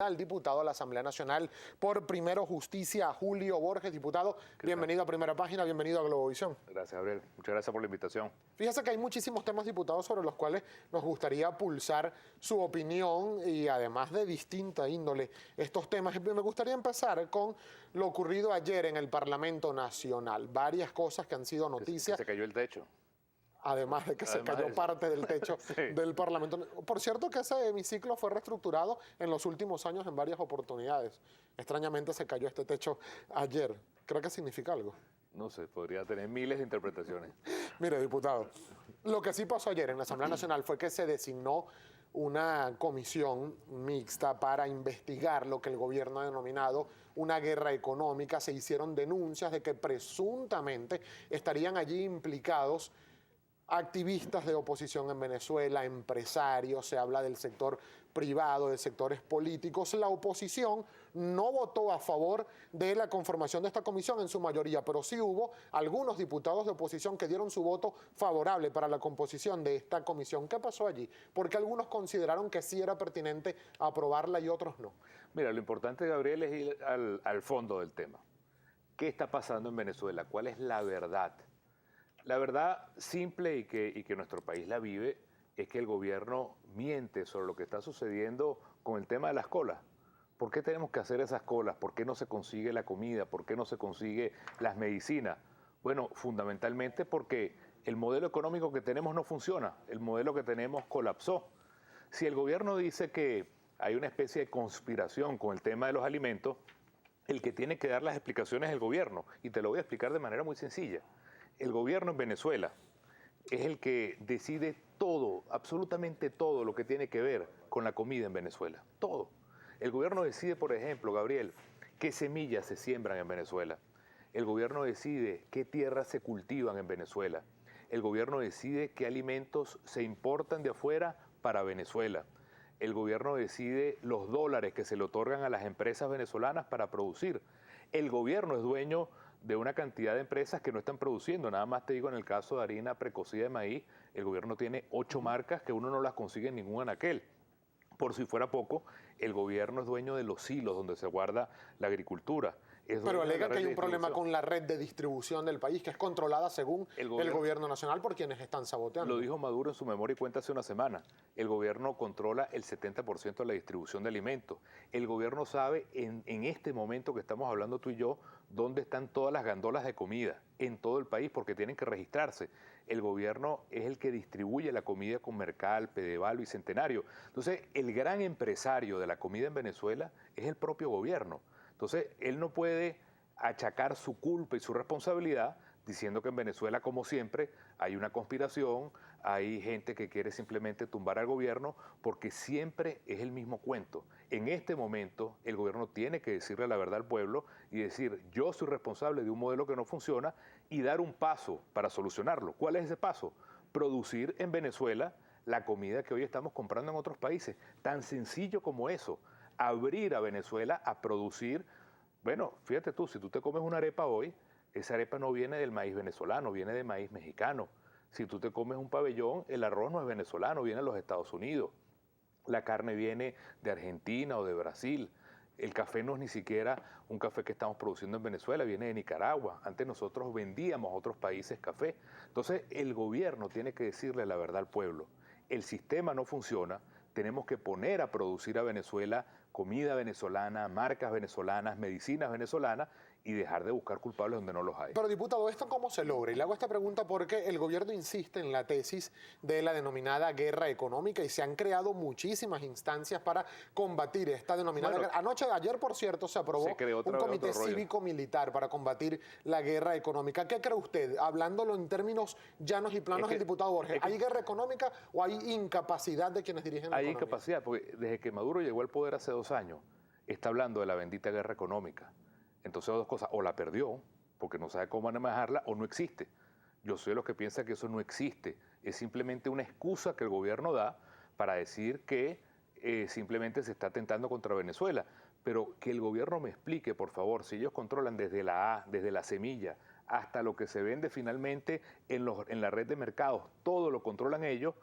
al diputado a la Asamblea Nacional por Primero Justicia, Julio Borges. Diputado, bienvenido a Primera Página, bienvenido a Globovisión. Gracias, Gabriel. Muchas gracias por la invitación. Fíjese que hay muchísimos temas, diputados, sobre los cuales nos gustaría pulsar su opinión y además de distinta índole estos temas. Me gustaría empezar con lo ocurrido ayer en el Parlamento Nacional. Varias cosas que han sido noticias. Que se cayó el techo. Además de que se cayó parte del techo del Parlamento. Por cierto que ese hemiciclo fue reestructurado en los últimos años en varias oportunidades. Extrañamente se cayó este techo ayer. ¿Cree que significa algo? No sé, podría tener miles de interpretaciones. Mire, diputado, lo que sí pasó ayer en la Asamblea Nacional fue que se designó una comisión mixta para investigar lo que el gobierno ha denominado una guerra económica. Se hicieron denuncias de que presuntamente estarían allí implicados activistas de oposición en Venezuela, empresarios, se habla del sector privado, de sectores políticos. La oposición no votó a favor de la conformación de esta comisión en su mayoría, pero sí hubo algunos diputados de oposición que dieron su voto favorable para la composición de esta comisión. ¿Qué pasó allí? Porque algunos consideraron que sí era pertinente aprobarla y otros no. Mira, lo importante, Gabriel, es ir al fondo del tema. ¿Qué está pasando en Venezuela? ¿Cuál es la verdad? La verdad simple y que nuestro país la vive es que el gobierno miente sobre lo que está sucediendo con el tema de las colas. ¿Por qué tenemos que hacer esas colas? ¿Por qué no se consigue la comida? ¿Por qué no se consigue las medicinas? Bueno, fundamentalmente porque el modelo económico que tenemos no funciona, el modelo que tenemos colapsó. Si el gobierno dice que hay una especie de conspiración con el tema de los alimentos, el que tiene que dar las explicaciones es el gobierno, y te lo voy a explicar de manera muy sencilla. El gobierno en Venezuela es el que decide todo, absolutamente todo lo que tiene que ver con la comida en Venezuela. Todo. El gobierno decide, por ejemplo, Gabriel, qué semillas se siembran en Venezuela. El gobierno decide qué tierras se cultivan en Venezuela. El gobierno decide qué alimentos se importan de afuera para Venezuela. El gobierno decide los dólares que se le otorgan a las empresas venezolanas para producir. El gobierno es dueño de una cantidad de empresas que no están produciendo. Nada más te digo, en el caso de harina precocida de maíz, el gobierno tiene 8 marcas que uno no las consigue en ningún anaquel. Por si fuera poco, el gobierno es dueño de los silos donde se guarda la agricultura. Pero alega que hay un problema con la red de distribución del país, que es controlada según el gobierno nacional por quienes están saboteando. Lo dijo Maduro en su memoria y cuenta hace una semana. El gobierno controla el 70% de la distribución de alimentos. El gobierno sabe en este momento que estamos hablando tú y yo, dónde están todas las gandolas de comida en todo el país, porque tienen que registrarse. El gobierno es el que distribuye la comida con Mercal, Pedeval y Centenario. Entonces, el gran empresario de la comida en Venezuela es el propio gobierno. Entonces, él no puede achacar su culpa y su responsabilidad diciendo que en Venezuela, como siempre, hay una conspiración, hay gente que quiere simplemente tumbar al gobierno, porque siempre es el mismo cuento. En este momento, el gobierno tiene que decirle la verdad al pueblo y decir, yo soy responsable de un modelo que no funciona, y dar un paso para solucionarlo. ¿Cuál es ese paso? Producir en Venezuela la comida que hoy estamos comprando en otros países. Tan sencillo como eso. Abrir a Venezuela a producir. Bueno, fíjate tú, si tú te comes una arepa hoy, esa arepa no viene del maíz venezolano, viene de maíz mexicano. Si tú te comes un pabellón, el arroz no es venezolano, viene de los Estados Unidos. La carne viene de Argentina o de Brasil. El café no es ni siquiera un café que estamos produciendo en Venezuela, viene de Nicaragua. Antes nosotros vendíamos a otros países café. Entonces el gobierno tiene que decirle la verdad al pueblo. El sistema no funciona, tenemos que poner a producir a Venezuela comida venezolana, marcas venezolanas, medicinas venezolanas, y dejar de buscar culpables donde no los hay. Pero, diputado, ¿esto cómo se logra? Y le hago esta pregunta porque el gobierno insiste en la tesis de la denominada guerra económica y se han creado muchísimas instancias para combatir esta denominada guerra. Ayer, por cierto, se aprobó un comité cívico-militar para combatir la guerra económica. ¿Qué cree usted? Hablándolo en términos llanos y planos, el diputado Borges, ¿hay guerra económica o hay incapacidad de quienes dirigen la economía? Hay incapacidad, porque desde que Maduro llegó al poder hace 2 años, está hablando de la bendita guerra económica. Entonces, 2 cosas: o la perdió, porque no sabe cómo manejarla, o no existe. Yo soy de los que piensa que eso no existe. Es simplemente una excusa que el gobierno da para decir que simplemente se está atentando contra Venezuela. Pero que el gobierno me explique, por favor, si ellos controlan desde la A, desde la semilla, hasta lo que se vende finalmente en la red de mercados, todo lo controlan ellos.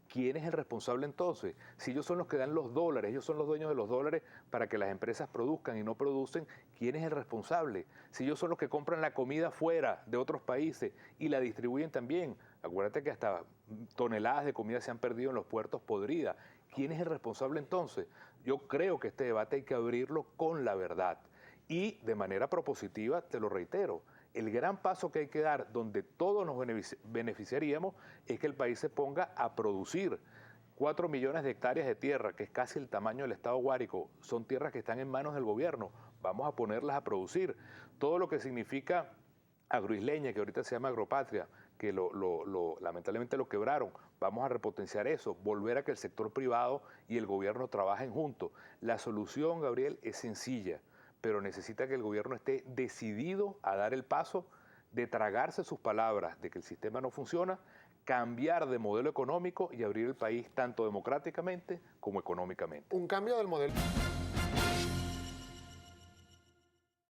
¿Quién es el responsable entonces? Si ellos son los que dan los dólares, ellos son los dueños de los dólares para que las empresas produzcan y no producen, ¿quién es el responsable? Si ellos son los que compran la comida fuera de otros países y la distribuyen también, acuérdate que hasta toneladas de comida se han perdido en los puertos podridas. ¿Quién es el responsable entonces? Yo creo que este debate hay que abrirlo con la verdad y de manera propositiva, te lo reitero. El gran paso que hay que dar, donde todos nos beneficiaríamos, es que el país se ponga a producir. 4 millones de hectáreas de tierra, que es casi el tamaño del estado Guárico, son tierras que están en manos del gobierno. Vamos a ponerlas a producir. Todo lo que significa Agroisleña, que ahorita se llama Agropatria, que lamentablemente lo quebraron. Vamos a repotenciar eso, volver a que el sector privado y el gobierno trabajen juntos. La solución, Gabriel, es sencilla, pero necesita que el gobierno esté decidido a dar el paso de tragarse sus palabras de que el sistema no funciona, cambiar de modelo económico y abrir el país tanto democráticamente como económicamente. Un cambio del modelo.